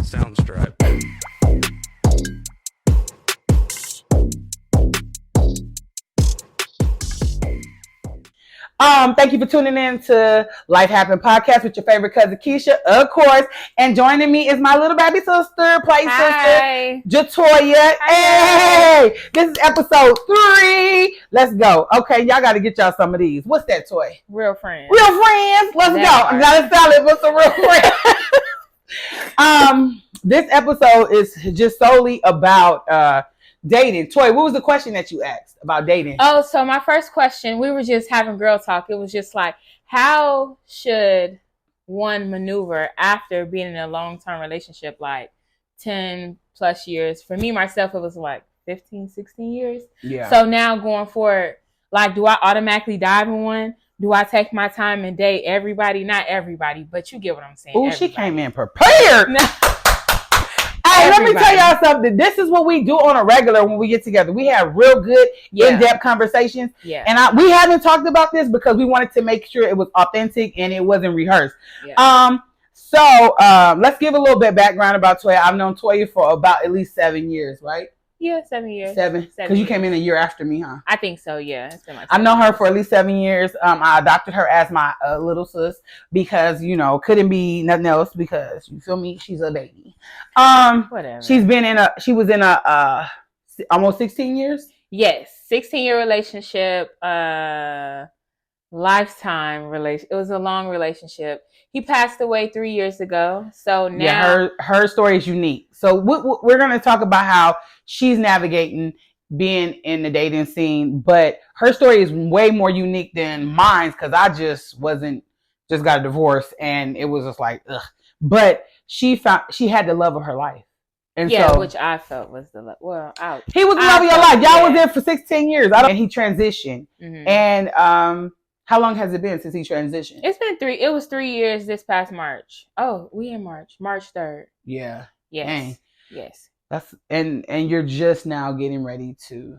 Soundstripe. Thank you for tuning in to Lyfe Happens Podcast with your favorite cousin Keisha, of course. And joining me is my little baby sister, sister, Jatoya. Hey, this is episode 3. Let's go. Okay, y'all got to get y'all some of these. What's that toy? Real friends. Real friends. Let's go. I'm not selling, but some real friends. This episode is just solely about dating. Toy, what was the question that you asked about dating? Oh, so my first question, we were just having girl talk. It was just like, how should one maneuver after being in a long-term relationship, like 10 plus years? For me, myself, it was like 15, 16 years. Yeah. So now going forward, like, do I automatically dive in one? Do I take my time and date everybody? Not everybody, but you get what I'm saying. Oh, she came in prepared. Hey, let me tell y'all something. This is what we do on a regular when we get together. We have real good, in-depth conversations. Yeah. And we haven't talked about this because we wanted to make sure it was authentic and it wasn't rehearsed. Yeah. So let's give a little bit background about Toya. I've known Toya for about at least 7 years, right? Yeah, 7 years. 7? Because you came in a year after me, huh? I think so, yeah. It's been like I've known her for at least 7 years. I adopted her as my little sis because, couldn't be nothing else because, you feel me? She's a baby. Whatever. She was in a almost 16 years? Yes, 16-year relationship, lifetime relationship. It was a long relationship. He passed away 3 years ago. So now... Yeah, her story is unique. So we're going to talk about how she's navigating being in the dating scene, but her story is way more unique than mine because I just got a divorce and it was just like, ugh. But she had the love of her life. And which I felt was the love. Well, he was the love of your life. Y'all was there for 16 years. And he transitioned. Mm-hmm. And how long has it been since he transitioned? It's been 3. It was 3 years this past March. Oh, we in March 3rd. Yeah. Yes. Dang. Yes. That's and you're just now getting ready to.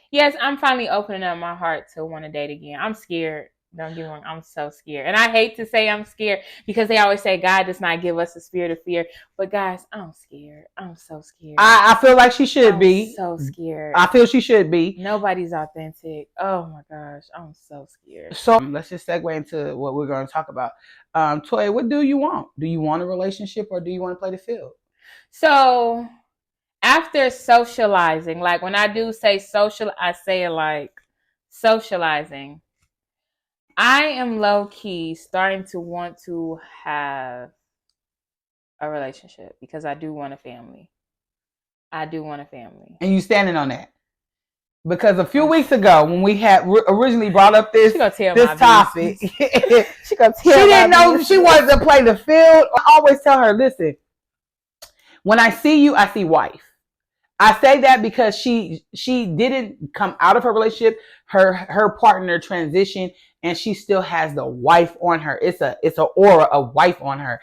Yes, I'm finally opening up my heart to want to date again. I'm scared. Don't get me wrong. I'm so scared. And I hate to say I'm scared because they always say God does not give us a spirit of fear. But guys, I'm scared. I'm so scared. I feel like she should be. So scared. I feel she should be. Nobody's authentic. Oh my gosh. I'm so scared. So let's just segue into what we're going to talk about. Toya, what do you want? Do you want a relationship or do you want to play the field? So after socializing, like when I do say social, I say it like socializing. I am low-key starting to want to have a relationship because I do want a family. And you standing on that? Because a few weeks ago, when we had originally brought up this topic, she didn't know she wanted to play the field. I always tell her, listen, when I see you, I see wife. I say that because she didn't come out of her relationship. Her partner transitioned, and she still has the wife on her. It's a aura of wife on her.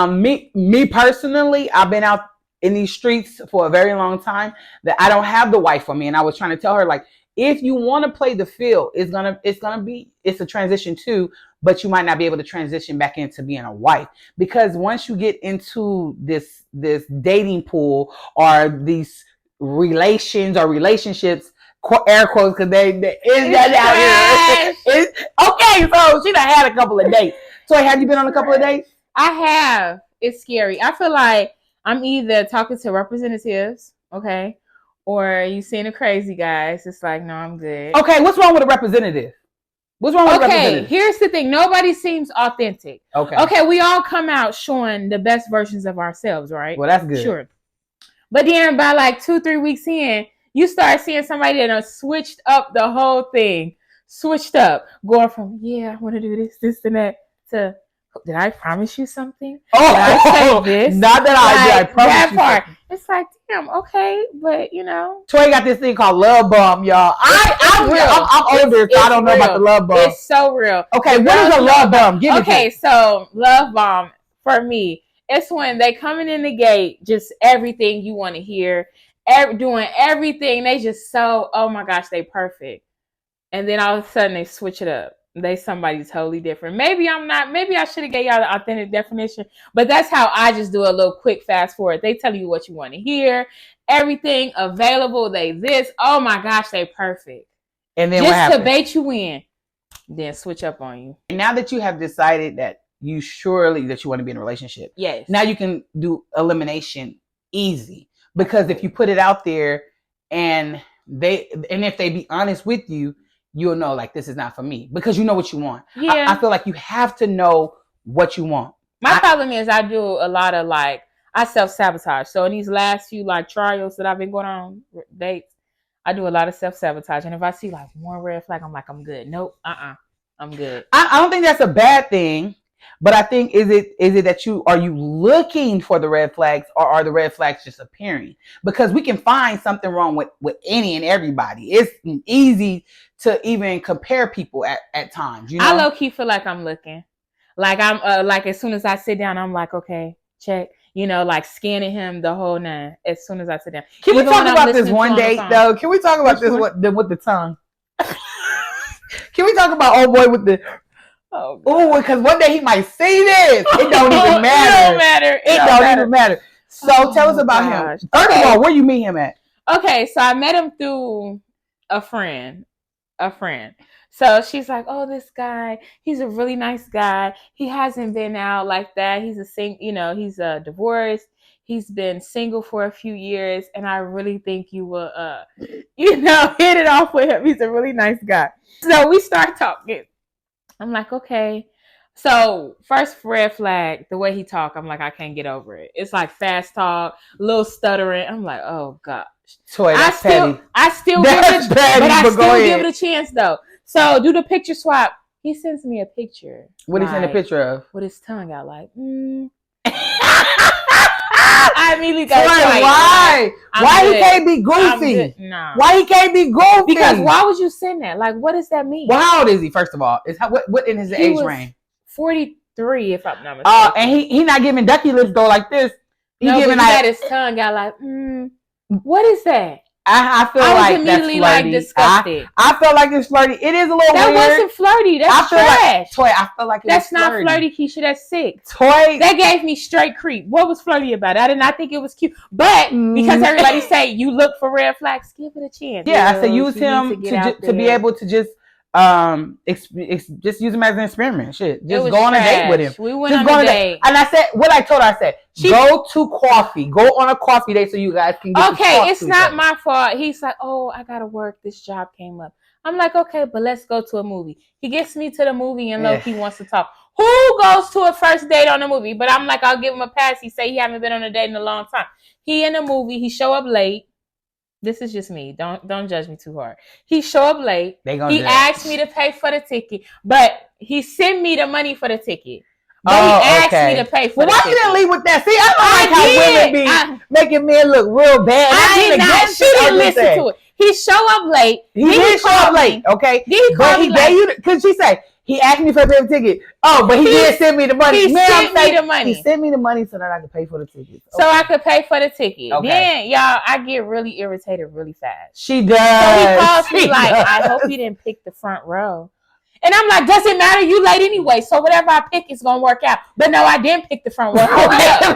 Me personally, I've been out in these streets for a very long time that I don't have the wife on me, and I was trying to tell her, like, if you want to play the field, it's a transition too, but you might not be able to transition back into being a wife because once you get into this dating pool or these relations or relationships, air quotes, because they is that out here. Okay, so she done had a couple of dates. So have you been on a couple of dates? I have. It's scary. I feel like I'm either talking to representatives, okay, or you seeing the crazy guys. It's like, no, I'm good. Okay, what's wrong with a representative? What's wrong with a representative? Okay, here's the thing. Nobody seems authentic. Okay, we all come out showing the best versions of ourselves, right? Well, that's good. Sure. But then by like 2-3 weeks in, you start seeing somebody that has switched up the whole thing. Going from, I want to do this, and that, to, did I promise you something? Did I say this? Not that I promise that you part. something. It's like, damn, okay, but Toy got this thing called love bomb, y'all. I'm older, so I don't know about the love bomb. It's so real. Okay, what is a love bomb? Give me. Okay, so love bomb for me, it's when they coming in the gate, just everything you want to hear, doing everything. They just oh my gosh, they perfect. And then all of a sudden they switch it up. they somebody totally different. Maybe I'm not. Maybe I should have gave y'all the authentic definition. But that's how I just do a little quick fast forward. They tell you what you want to hear. Everything available. They this. Oh my gosh, they perfect. And then just to bait you in, then switch up on you. Now that you have decided that you want to be in a relationship. Yes. Now you can do elimination easy, because if you put it out there and if they be honest with you, you'll know like this is not for me, because you know what you want. Yeah. I feel like you have to know what you want. My problem is I do a lot of like I self-sabotage. So in these last few like trials that I've been going on dates, I do a lot of self-sabotage. And if I see like one red flag, I'm like, I'm good. Nope. I'm good. I don't think that's a bad thing. But I think is it that are you looking for the red flags, or are the red flags just appearing? Because we can find something wrong with any and everybody. It's easy to even compare people at times. You know? I low key feel like I'm looking. Like I'm like as soon as I sit down, I'm like, okay, check. You know, like scanning him the whole nine. As soon as I sit down. Can we talk about this one date though? Can we talk about this with the tongue? Can we talk about old boy with the? Oh, because one day he might see this. It don't even matter. It don't even matter. So tell us about him. First of all, where you meet him at? Okay, so I met him through a friend. So she's like, oh, this guy, he's a really nice guy. He hasn't been out like that. He's he's divorced. He's been single for a few years, and I really think you will, hit it off with him. He's a really nice guy. So we start talking. I'm like, okay. So first red flag, the way he talk, I'm like, I can't get over it. It's like fast talk, a little stuttering. I'm like, oh gosh. Toy, that's petty. I still give it a chance though. So do the picture swap. He sends me a picture. What he send a picture of? With his tongue out like, I immediately got why? Why he can't be goofy? No. Why he can't be goofy? Because why would you send that? Like, what does that mean? Well, how old is he? First of all, what in his age range? 43, if I'm not mistaken. And he not giving ducky lips though like this. He got his tongue out like, what is that? I feel like that's flirty. Like disgusted. I feel like it's flirty. It is a little that weird. That wasn't flirty. That's trash. Toy, I feel like that's not flirty, Keisha. That's sick. Toy, that gave me straight creep. What was flirty about it? I did not think it was cute. But because everybody say you look for red flags, give it a chance. Yeah, I said use him to be able to just just use him as an experiment. Shit, just go on a date with him. We went on a date, and I said what I told her. I said go to coffee. Go on a coffee date so you guys can get okay, it's not my fault. He's like, oh, I gotta work. This job came up. I'm like, okay, but let's go to a movie. He gets me to the movie and low-key wants to talk. Who goes to a first date on a movie? But I'm like, I'll give him a pass. He say he haven't been on a date in a long time. He in a movie. He show up late. This is just me. Don't judge me too hard. He show up late. He asked me to pay for the ticket, but he sent me the money for the ticket. But he asked me to pay for the ticket. Why you didn't leave with that? See, I like how women be making men look real bad. I did not. She didn't listen to it. He show up late. He did show up late, okay? But he gave you, because she said, he asked me for the ticket. Oh, but he did send me the money. He sent me the money. He sent me the money so that I could pay for the ticket. Okay. So I could pay for the ticket. Okay. Then, y'all, I get really irritated really fast. She does. So he calls me like, I hope you didn't pick the front row. And I'm like, doesn't matter, you late anyway, so whatever I pick is gonna work out. But no, I didn't pick the front row. I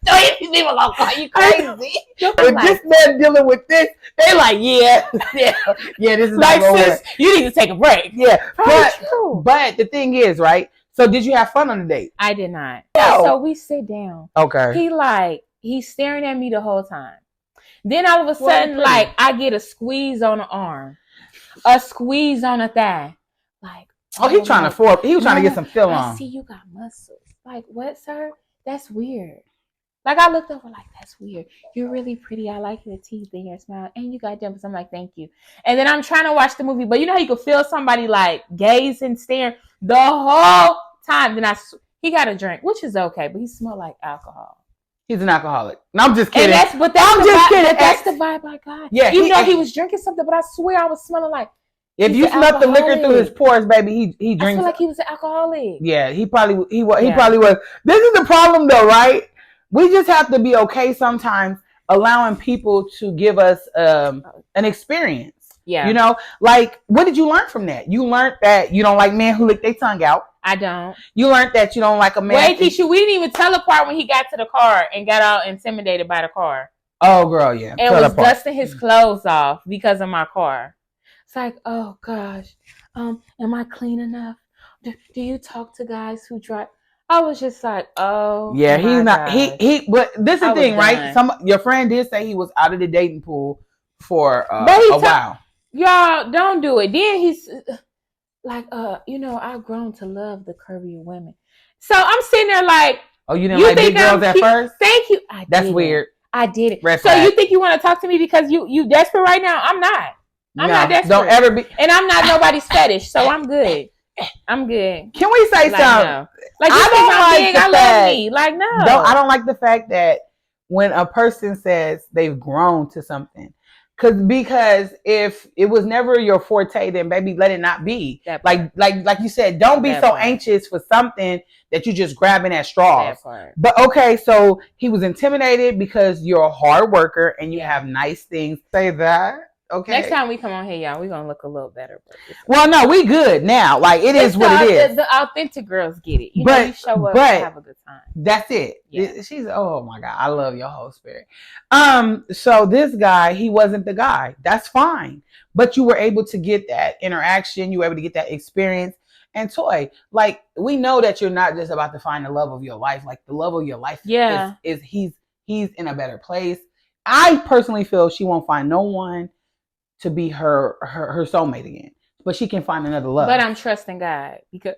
know these people gonna call you crazy. With this man dealing with this, they like, yeah, this is like, sis, you need to take a break. Yeah, but the thing is, right? So did you have fun on the date? I did not. No. So we sit down. Okay. He's staring at me the whole time. Then all of a sudden, like, I get a squeeze on the arm. A squeeze on a thigh. Like, he was trying to get some feel on. I see you got muscles. Like, what, sir? That's weird. Like, I looked over like, that's weird. You're really pretty. I like your teeth and your smile. And you got dimples. I'm like, thank you. And then I'm trying to watch the movie. But you know how you could feel somebody like gaze and stare the whole time. Then he got a drink, which is okay. But he smelled like alcohol. He's an alcoholic. No, I'm just kidding. That's the vibe I got. Yeah, even though he was drinking something, but I swear I was smelling like. If you smelled the liquor through his pores, baby, he drinks. I feel like he was an alcoholic. Yeah, he probably was. This is the problem, though, right? We just have to be okay sometimes allowing people to give us an experience. Yeah. You know, like, what did you learn from that? You learned that you don't like men who lick their tongue out. I don't. You learned that you don't like a man. Wait, Keisha, we didn't even tell apart when he got to the car and got all intimidated by the car. Oh, girl, yeah. And was dusting his clothes off because of my car. It's like, oh, gosh. Am I clean enough? Do you talk to guys who drive? I was just like, oh, yeah, he's not. Gosh. He. But this is the thing, right? Your friend did say he was out of the dating pool for a while. Y'all, don't do it. Then he's like, I've grown to love the curvier women. So I'm sitting there like, oh, you didn't like big girls at first? Thank you. That's weird. I did it. Red flag. So you think you want to talk to me because you desperate right now? I'm not. I'm not desperate. Don't ever be. And I'm not nobody's fetish, so I'm good. I'm good. Can we say something? No. Like, you think I'm big, I love me. Like, no. I don't like the fact that when a person says they've grown to something, because if it was never your forte, then baby, let it not be. Like you said, don't be so anxious for something that you just grabbing at straws. But okay, so he was intimidated because you're a hard worker and you have nice things. Say that. Okay. Next time we come on here, y'all, we're gonna look a little better. Well, no, we good now. Like, it is what it is. The authentic girls get it. You show up and have a good time. That's it. Yeah. She's, oh my God, I love your whole spirit. So this guy, he wasn't the guy. That's fine. But you were able to get that interaction. You were able to get that experience. And Toy, like, we know that you're not just about to find the love of your life. Like, the love of your life is he's in a better place. I personally feel she won't find no one to be her soulmate again, but she can find another love. But I'm trusting God, because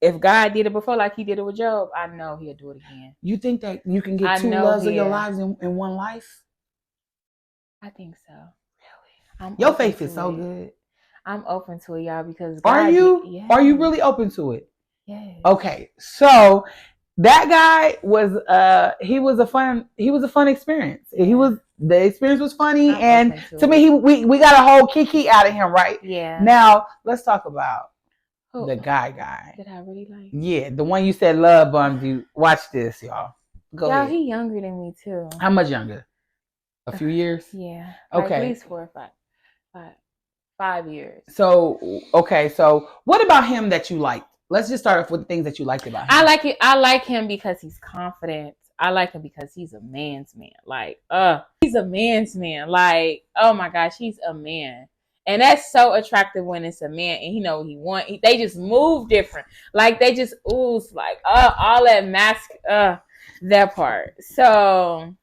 if God did it before, like he did it with Job, I know he'll do it again. You think that you can get two loves of your lives in one life? I think so. Really? Your faith is so good. I'm open to it, y'all, because God, are you really open to it? Yeah. Okay, so that guy was he was a fun experience. The experience was funny, and to me, we got a whole kiki out of him, right? Yeah. Now let's talk about the guy. That I really like. Yeah, the one you said love bombed you. Watch this, y'all. Go ahead. He younger than me too. How much younger? A few years. Yeah. Okay. At least 4 or 5 years. So what about him that you liked? Let's just start off with the things that you liked about him. I like him because he's confident. I like him because he's a man's man. Like, he's a man's man. Like, oh my gosh, he's a man. And that's so attractive when it's a man and he know what he want. They just move different. Like, they just ooze, like, all that mask, that part. So,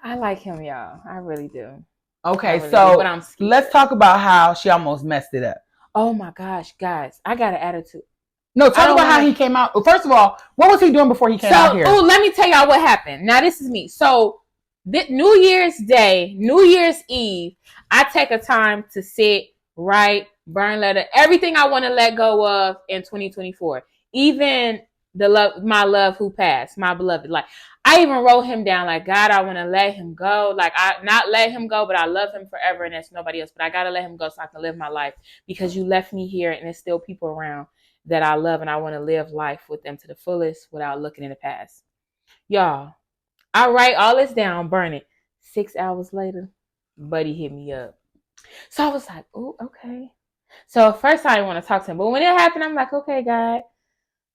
I like him, y'all. I really do. Okay, but I'm scared. Let's talk about how she almost messed it up. Oh my gosh, guys, I got an attitude. No, talk about how he came out. First of all, what was he doing before he came out here? Oh, let me tell y'all what happened. Now, this is me. So, New Year's Day, New Year's Eve, I take a time to sit, write, burn letter, everything I want to let go of in 2024. Even my love who passed, my beloved. Like, I even wrote him down, like, God, I want to let him go. Like, I not let him go, but I love him forever and there's nobody else. But I got to let him go so I can live my life, because you left me here and there's still people around that I love, and I want to live life with them to the fullest without looking in the past. Y'all, I write all this down, burn it. 6 hours later, buddy hit me up. So I was like, oh, okay. So at first I didn't want to talk to him, but when it happened, I'm like, okay, God.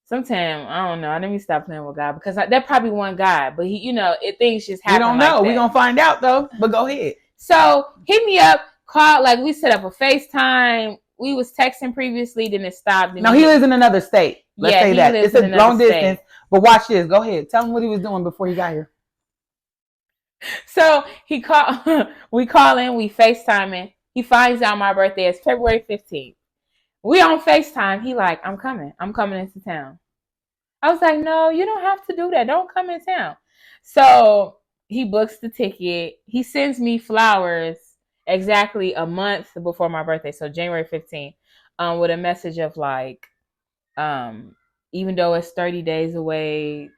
Sometimes, I don't know, let me stop playing with God, because that probably one guy, but he, things just happen. We don't know. We're going to find out though, but go ahead. So hit me up, call, like we set up a FaceTime. We was texting previously, then it stopped. No, he lives in another state. Let's say that. It's a long distance. But watch this. Go ahead. Tell him what he was doing before he got here. So he called. We calling. We FaceTiming. He finds out my birthday is February 15th. We on FaceTime. He like, I'm coming. I'm coming into town. I was like, no, you don't have to do that. Don't come in town. So he books the ticket. He sends me flowers exactly a month before my birthday, so January 15th, with a message of like, even though it's 30 days away,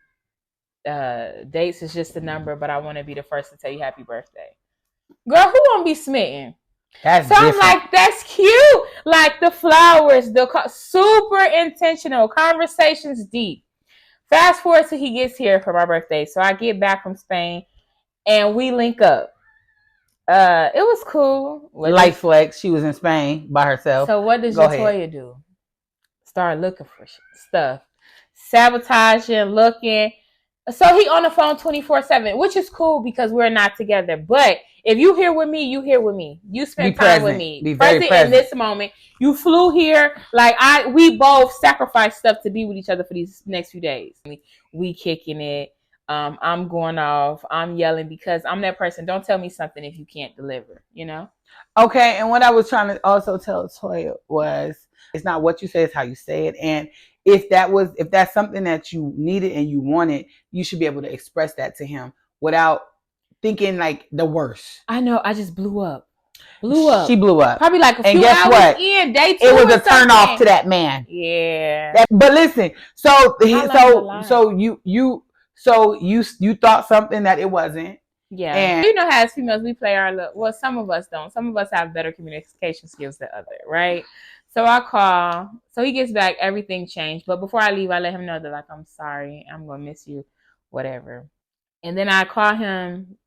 dates is just a number, but I want to be the first to tell you happy birthday. Girl, who won't be smitten? That's different. I'm like, that's cute. Like the flowers, super intentional, conversations deep. Fast forward till he gets here for my birthday. So I get back from Spain and we link up. It was cool. Life flex. She was in Spain by herself. So what does Latoya do? Start looking for stuff, sabotaging, looking. So he on the phone 24/7, which is cool because we're not together. But if you here with me, you here with me. You spend time with me. Be very present in this moment. You flew here. Like we both sacrificed stuff to be with each other for these next few days. We kicking it. I'm going off. I'm yelling because I'm that person. Don't tell me something if you can't deliver, you know? Okay. And what I was trying to also tell Toya was, it's not what you say, it's how you say it. And if that's something that you needed and you wanted, you should be able to express that to him without thinking like the worst. I know. I just blew up. She blew up. Probably like a few hours in, day 2. It was a turn off to that man. Yeah. But listen, so you thought something that it wasn't. Yeah. And you know how as females we play some of us don't. Some of us have better communication skills than others, right? So I call. So he gets back, everything changed. But before I leave, I let him know that, like, I'm sorry, I'm going to miss you, whatever. And then I call him.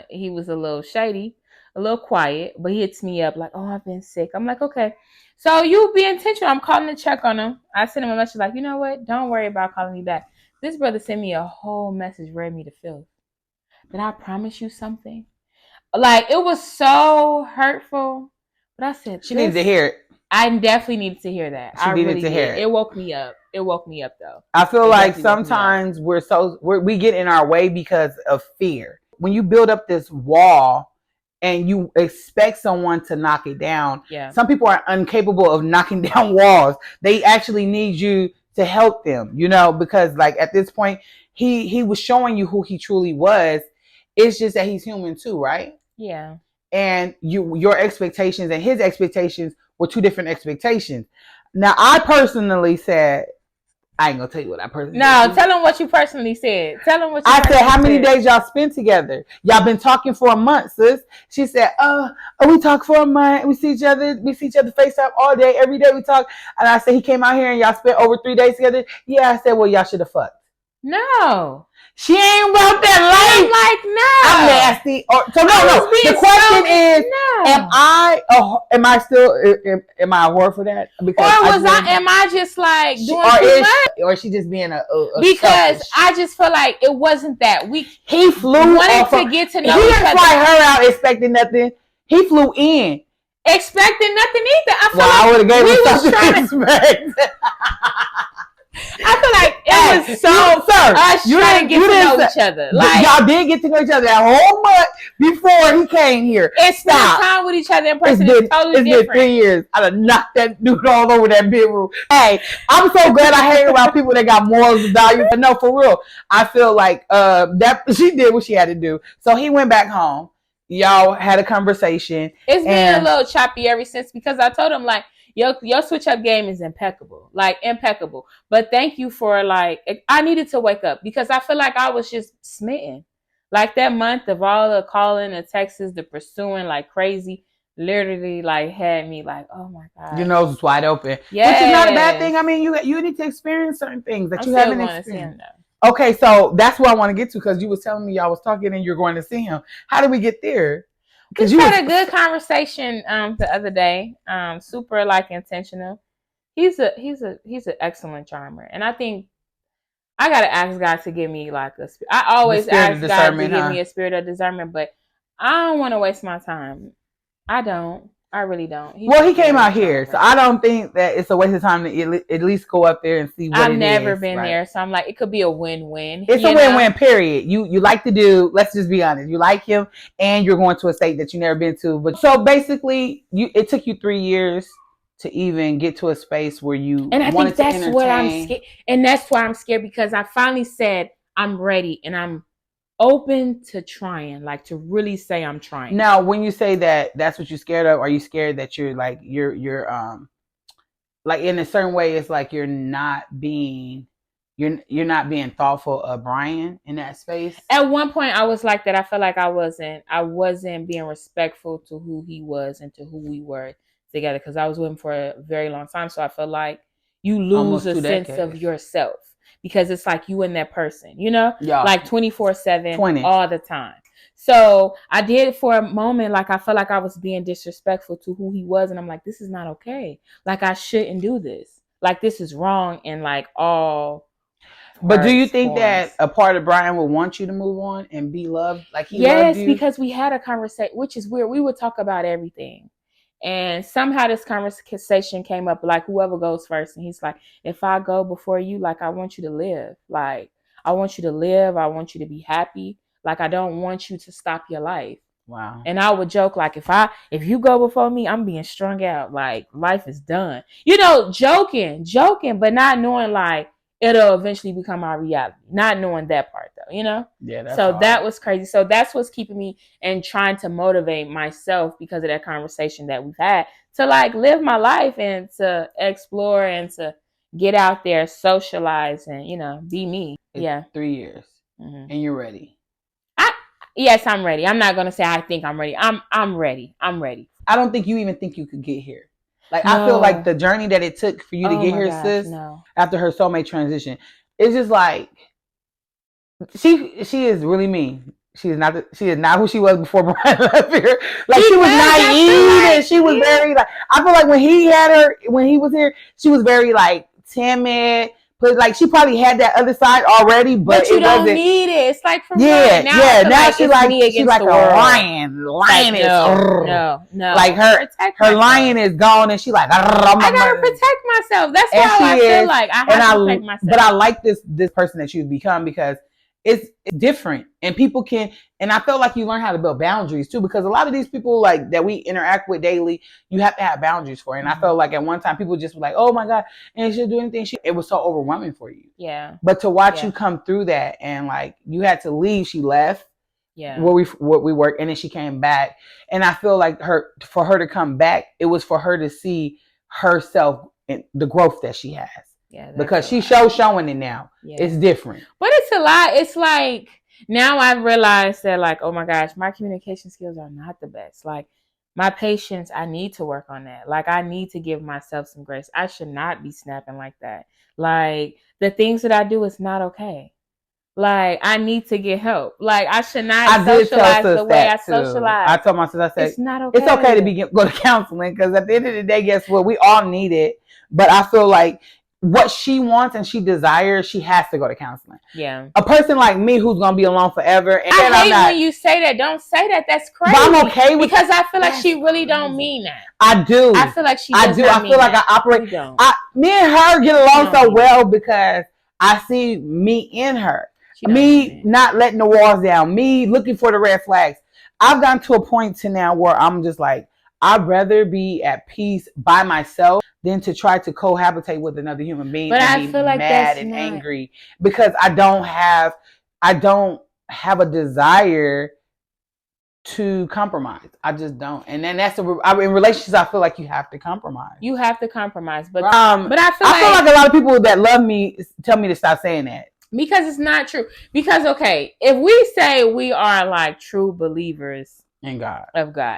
He was a little shady, a little quiet, but he hits me up like, oh, I've been sick. I'm like, okay. So you be intentional. I'm calling to check on him. I sent him a message like, you know what? Don't worry about calling me back. This brother sent me a whole message, read me to filth. Did I promise you something? Like, it was so hurtful. But I said, she needed to hear it. I definitely needed to hear that. She needed to hear it. It woke me up. It woke me up, though. I feel like sometimes we get in our way because of fear. When you build up this wall and you expect someone to knock it down, some people are incapable of knocking down walls. They actually need you to help them, you know, because like at this point, he was showing you who he truly was. It's just that he's human too, right? Yeah. And your expectations and his expectations were two different expectations. Now, I personally said, I ain't gonna tell you what I personally said. No, tell him what you personally said. Tell him what you I said, how many days y'all spent together? Y'all been talking for a month, sis. She said, we talk for a month. We see each other FaceTime all day, every day we talk. And I said, he came out here and y'all spent over 3 days together. Yeah, I said, well, y'all should have fucked. No. She ain't about that life. I'm like, no. I'm nasty. No. The question is, am I a whore for that? Because am I just like doing too much? Or is she just being a because selfish? I just feel like it wasn't that. He flew wanted to get to know each other. He didn't fly her out expecting nothing. He flew in. Expecting nothing either. I would have gave him something to expect. I feel like it was us trying to get to know each other. Like, y'all did get to know each other that whole month before he came here. It's spending time with each other in person. It's totally different. It's been 3 years. I'd have knocked that dude all over that bedroom. Hey, I'm so glad I hang around people that got morals and values. But no, for real, I feel like that she did what she had to do. So he went back home. Y'all had a conversation. It's been a little choppy ever since because I told him like, your switch up game is impeccable. But thank you for I needed to wake up because I feel like I was just smitten. Like that month of all the calling, the texts, the pursuing like crazy, literally like had me like, oh my God. Your nose was wide open. Yeah. Which is not a bad thing. I mean, you need to experience certain things that you haven't experienced. Okay, so that's what I want to get to because you was telling me y'all was talking and you're going to see him. How did we get there? We had a good conversation the other day. Super intentional. He's an excellent charmer, and I think I gotta ask God to give me I always ask God to give me a spirit of discernment, but I don't want to waste my time. I don't. I really don't. He came out here, so I don't think that it's a waste of time to at least go up there and see what it is. I've never been there, so I'm like, it could be a win-win. It's a win-win, period. You like the dude, let's just be honest. You like him, and you're going to a state that you've never been to. But so basically, it took you 3 years to even get to a space where you and I wanted think to that's what I'm scared. And that's why I'm scared because I finally said I'm ready and I'm open to trying, to really say I'm trying. Now, when you say that's what you're scared of, are you scared that you're in a certain way, it's like you're not being thoughtful of Brian in that space? At one point I was like that. I felt like I wasn't being respectful to who he was and to who we were together because I was with him for a very long time. So I feel like you lose a sense of yourself. Because it's like you and that person, 24/7 all the time. So I did for a moment, like I felt like I was being disrespectful to who he was. And I'm like, this is not okay. Like I shouldn't do this. Like this is wrong in like all. But do you think that a part of Brian would want you to move on and be loved like he loved you? Yes, because we had a conversation, which is weird. We would talk about everything. And somehow this conversation came up, like whoever goes first. And he's like, if I go before you, like, I want you to live. Like, I want you to live. I want you to be happy. Like, I don't want you to stop your life. Wow. And I would joke, like, if you go before me, I'm being strung out. Like, life is done. You know, joking, but not knowing, like, it'll eventually become our reality. Not knowing that part, though, you know? Yeah, that's so hard. That was crazy. So that's what's keeping me and trying to motivate myself because of that conversation that we've had to, like, live my life and to explore and to get out there, socialize, and, you know, be me. It's 3 years. Mm-hmm. And you're ready. Yes, I'm ready. I'm not going to say I think I'm ready. I'm ready. I'm ready. I don't think you even think you could get here. Like, no. I feel like the journey that it took for you to get here, sis, after her soulmate transition, it's just like, she is really mean. She is not who she was before Brian left here. Like, she was naive and she was very, like, I feel like when he was here, she was very, like, timid. But like, she probably had that other side already, but you don't need it. It's like from now. Now she's like a lion. Lioness. No. Like her lion is gone, and she's like, I gotta protect myself. That's how I feel like I have to protect myself. But I like this person that you've become because it's different, and people can. And I felt like you learn how to build boundaries too, because a lot of these people like that we interact with daily, you have to have boundaries for. And I felt like at one time people just were like, "Oh my God," and she'll do anything. It was so overwhelming for you. Yeah. But to watch you come through that, and like you had to leave, she left. Yeah. Where we worked, and then she came back, and I feel like for her to come back, it was for her to see herself and the growth that she has. Yeah. Because she's showing it now. Yeah. It's different. But it's a lot. It's like. Now I've realized that, like, oh my gosh, my communication skills are not the best. Like, my patience, I need to work on that. Like, I need to give myself some grace. I should not be snapping like that. Like, the things that I do is not okay. Like, I need to get help. Like, I should not socialize the way I socialize. I told my sister, I said, it's not okay. It's okay to go to counseling, because at the end of the day, guess what? We all need it. But I feel like what she wants and she desires, she has to go to counseling. Yeah. A person like me who's going to be alone forever. And I hate when you say that. Don't say that. That's crazy. But I'm okay with because I feel like she really don't mean that. I do. I feel like she does. I feel like I operate. Me and her get along so well because I see me in her. Me not letting the walls down. Me looking for the red flags. I've gotten to a point to now where I'm just like, I'd rather be at peace by myself than to try to cohabitate with another human being and be mad and angry, because I don't have a desire to compromise. I just don't. And then in relationships, I feel like you have to compromise. You have to compromise, but I feel like a lot of people that love me tell me to stop saying that. Because it's not true. Because, okay, if we say we are like true believers of God,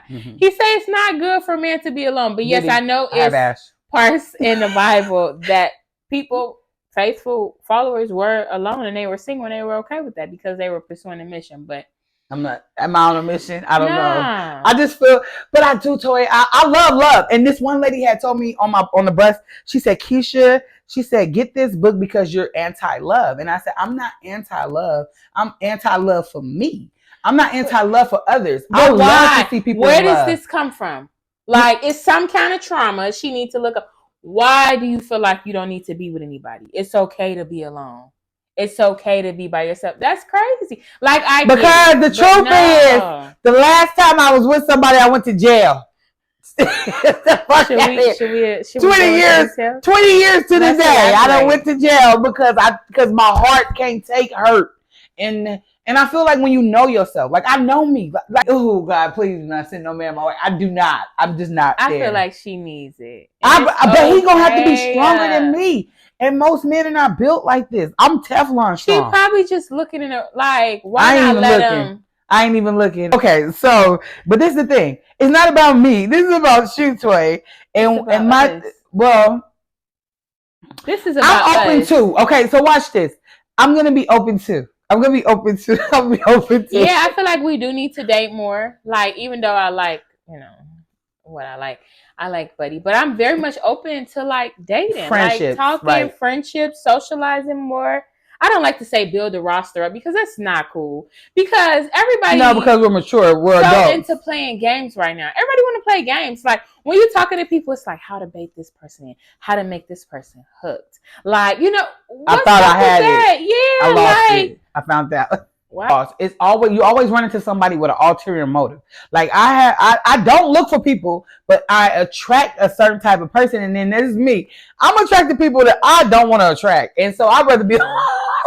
mm-hmm. He says it's not good for man to be alone. But yes, I know it's parts in the Bible that people, faithful followers, were alone and they were single and they were okay with that because they were pursuing a mission. But am I on a mission? I don't know. I just feel, but I do, Toy. I love. And this one lady had told me on the bus, she said, Keisha, she said, get this book because you're anti-love. And I said, I'm not anti-love. I'm anti-love for me. I'm not anti-love for others. I love to see people. Where does this come from? Like, it's some kind of trauma she needs to look up. Why do you feel like you don't need to be with anybody? It's okay to be alone. It's okay to be by yourself. That's crazy. Like, because the truth is, the last time I was with somebody, I went to jail. 20 years to the day. I done went to jail because my heart can't take hurt. And I feel like when you know yourself, like I know me, like, oh God, please do not send no man my way. I do not. I'm just not there. I feel like she needs it. But he gonna have to be stronger than me. And most men are not built like this. I'm Teflon strong. She probably just looking at her like, why not let him? I ain't even looking. Okay, so, but this is the thing. It's not about me. This is about Shoot Toy. And my, well, this is about I'm open too. Okay, so watch this. I'm going to be open too. I'm gonna be open to. Yeah, I feel like we do need to date more. Like, even though I like, what I like Buddy, but I'm very much open to like dating, friendships, like talking, friendships, socializing more. I don't like to say build a roster up because that's not cool. Because everybody, because we're mature, we're adults. into playing games right now. Everybody want to play games. Like when you're talking to people, it's like how to bait this person in, how to make this person hooked. Like I thought I had it. Yeah, I lost it. I found out. What? It's always you always run into somebody with an ulterior motive. Like I don't look for people, but I attract a certain type of person, and then there's me. I'm attracted to people that I don't want to attract, and so I'd rather be.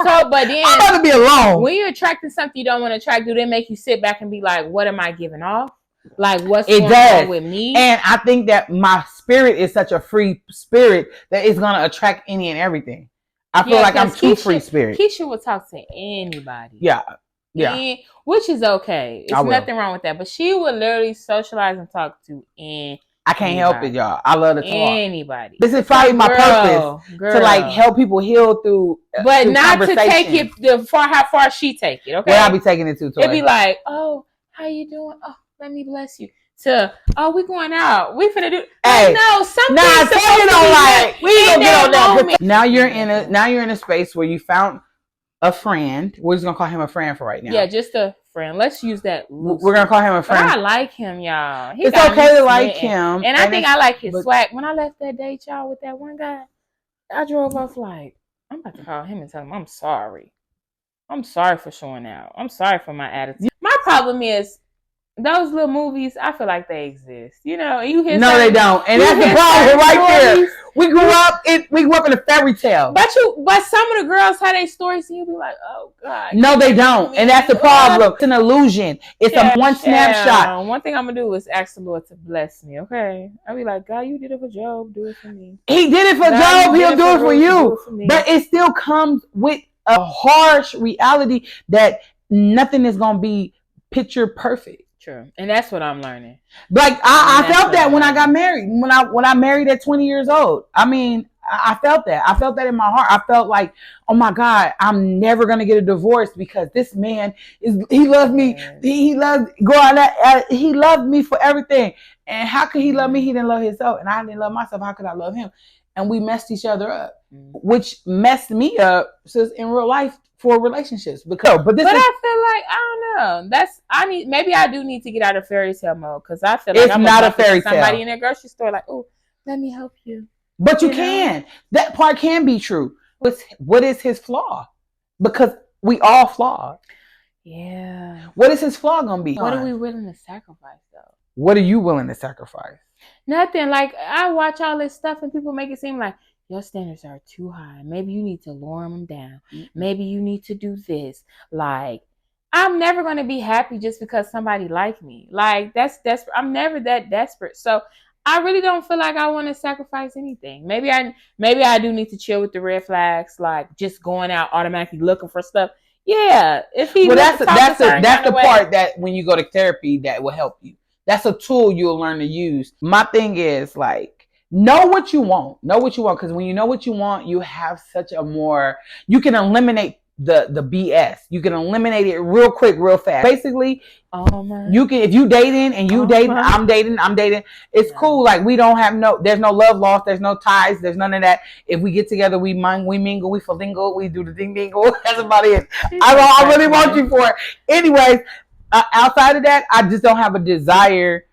But then I'd rather be alone. When you're attracting something you don't want to attract, do they make you sit back and be like, "What am I giving off? Like, what's going on with me?" And I think that my spirit is such a free spirit that it's gonna attract any and everything. I feel like I'm too free spirit. Keisha will talk to anybody. Yeah. Which is okay. It's nothing wrong with that. But she would literally socialize and talk to anybody. I can't help it, y'all. I love to talk. Anybody. This is probably my purpose to like help people heal through. But not to take it how far she take it. Okay. Well, I'll be taking it too. It'd be like, oh, how you doing? Oh, let me bless you. To we going out. We finna do. Hey, no, something. Nah, say it on like we gonna get on that. Now you're in a space where you found a friend. We're just gonna call him a friend for right now. Yeah, just a friend. Let's use that. We're gonna call him a friend. But I like him, y'all. It's okay to like him, and I think I like his swag. When I left that date, y'all, with that one guy, I drove off like I'm about to call him and tell him I'm sorry. I'm sorry for showing out. I'm sorry for my attitude. My problem is. Those little movies, I feel like they exist. You hear no, they don't, and that's the problem right there. We grew up in a fairy tale. But some of the girls have their stories, and you be like, oh God. No, they don't, and that's the problem. It's an illusion. It's one snapshot. One thing I'm gonna do is ask the Lord to bless me. Okay, I'll be like, God, you did it for Job, do it for me. He did it for Job. He'll do it for you. But it still comes with a harsh reality that nothing is gonna be picture perfect. True, and that's what I'm learning. Like I felt that when I got married. When I married at 20 years old. I mean, I felt that. I felt that in my heart. I felt like, oh my God, I'm never gonna get a divorce because this man he loves me. He loves he loved me for everything. And how could he love me? He didn't love himself, and I didn't love myself. How could I love him? And we messed each other up, which messed me up in real life. For relationships, but I feel like I don't know. Maybe I do need to get out of fairy tale mode because I feel like it's not a fairy tale. Somebody in a grocery store, like, oh, let me help you. But you can. That part can be true. What is his flaw? Because we all flawed. Yeah. What is his flaw gonna be? What are we willing to sacrifice though? What are you willing to sacrifice? Nothing. Like I watch all this stuff and people make it seem like. Your standards are too high. Maybe you need to lower them down. Maybe you need to do this. Like, I'm never going to be happy just because somebody like me. Like, that's desperate. I'm never that desperate. So, I really don't feel like I want to sacrifice anything. Maybe I do need to chill with the red flags, like just going out automatically looking for stuff. Yeah, if he that's the part that when you go to therapy that will help you. That's a tool you'll learn to use. My thing is like. Know what you want. Because when you know what you want, you have you can eliminate the BS. You can eliminate it real quick, real fast. Basically, you can, if you dating and you dating, I'm dating. It's cool. Like there's no love lost. There's no ties. There's none of that. If we get together, we mingle, we flingle, we do the ding dingle. That's about it. I really want you for it. Anyways, outside of that, I just don't have a desire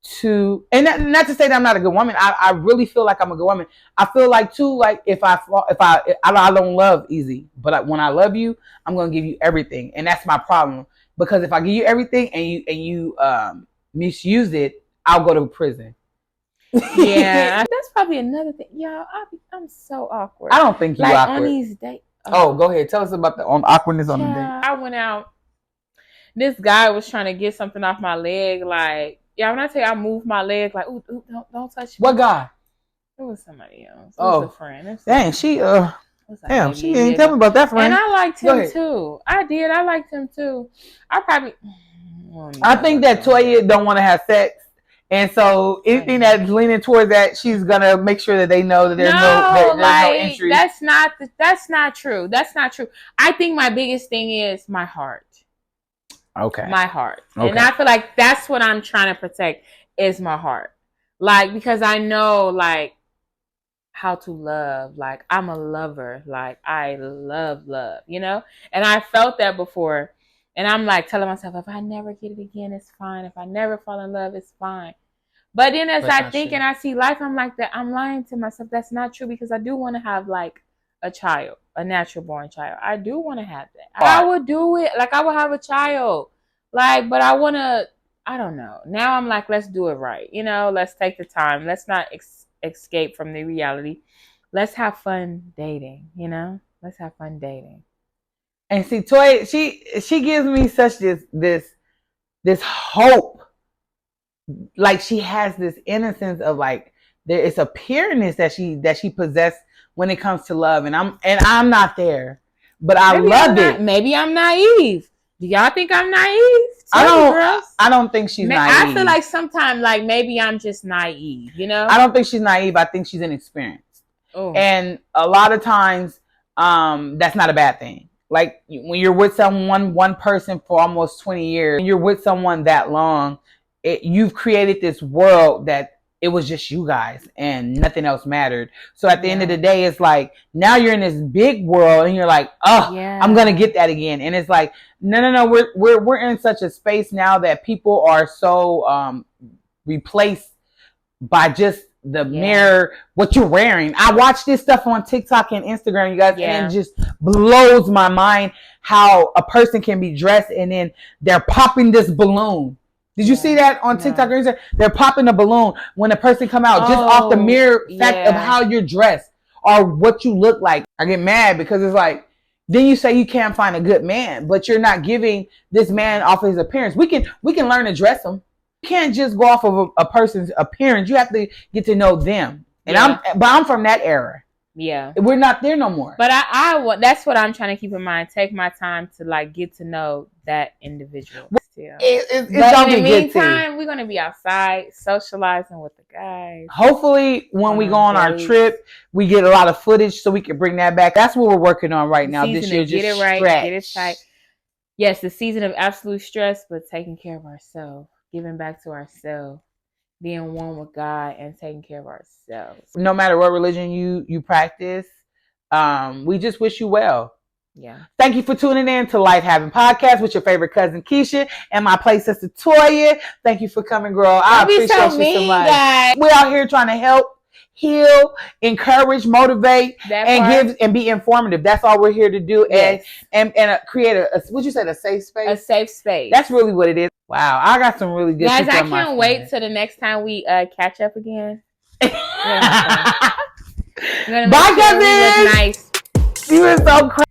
to, and not to say that I'm not a good woman. I really feel like I'm a good woman. I feel like too, like if I don't love easy, but when I love you, I'm gonna give you everything, and that's my problem. Because if I give you everything and you misuse it, I'll go to prison. Yeah, that's probably another thing, y'all. I'm so awkward. I don't think you're awkward on these dates. Oh, go ahead. Tell us about the awkwardness on the date. I went out. This guy was trying to get something off my leg, like. Yeah, when I tell you I moved my leg, like, ooh, don't touch me. What guy? It was somebody else. It was a friend. Dang, she ain't tell me about that friend. And I liked him too. I did. I liked him too. I think that Toya don't want to have sex, And so anything that's leaning towards that, she's gonna make sure that they know that there's no entry. That's not true. That's not true. I think my biggest thing is my heart. Okay. My heart. Okay. And I feel like that's what I'm trying to protect is my heart. Like, because I know like how to love. Like, I'm a lover. Like, I love, you know? And I felt that before. And I'm like telling myself, if I never get it again, it's fine. If I never fall in love, it's fine. But then as I think and I see life, I'm like that. I'm lying to myself. That's not true because I do want to have like a child, a natural born child. I do want to have that. I would do it. Like, I would have a child. Like, but I want to, I don't know. Now I'm like, let's do it right. You know, let's take the time. Let's not escape from the reality. Let's have fun dating, you know? Let's have fun dating. And see, Toy, she gives me such this hope. Like, she has this innocence of like, there is a pureness that she possessed when it comes to love, and I'm not there, but I love it. Maybe I'm naive. Do y'all think I'm naive? I don't think she's naive. I feel like sometimes, like, maybe I'm just naive, you know? I don't think she's naive. I think she's inexperienced. Ooh. And a lot of times, that's not a bad thing. Like, when you're with one person for almost 20 years, and you're with someone that long, you've created this world that it was just you guys and nothing else mattered. So at the end of the day, it's like, now you're in this big world and you're like, I'm going to get that again. And it's like, no. We're in such a space now that people are so replaced by just the mirror, what you're wearing. I watch this stuff on TikTok and Instagram, you guys, and it just blows my mind how a person can be dressed and then they're popping this balloon. Did you see that on TikTok or Instagram? They're popping a balloon when a person come out just off the mere fact of how you're dressed or what you look like. I get mad because it's like, then you say you can't find a good man, but you're not giving this man off of his appearance. We can learn to dress him. You can't just go off of a person's appearance. You have to get to know them. And I'm from that era. Yeah, we're not there no more. But I that's what I'm trying to keep in mind. Take my time to like get to know that individual. It's in the meantime, we're gonna be outside socializing with the guys. Hopefully, when we go on our trip, we get a lot of footage so we can bring that back. That's what we're working on right now. This year, get it right, get it tight. Yes, the season of absolute stress, but taking care of ourselves, giving back to ourselves. Being one with God and taking care of ourselves. No matter what religion you practice, we just wish you well. Yeah. Thank you for tuning in to Lyfe Happens Podcast with your favorite cousin Keisha and my play sister Toya. Thank you for coming, girl. I appreciate you so much. Guys. We're out here trying to help, heal, encourage, motivate, and be informative. That's all we're here to do. Yes. And create what'd you say, a safe space? A safe space. That's really what it is. Wow, I got some really good guys. I can't wait till the next time we catch up again. Bye, cousins. nice. You were so crazy.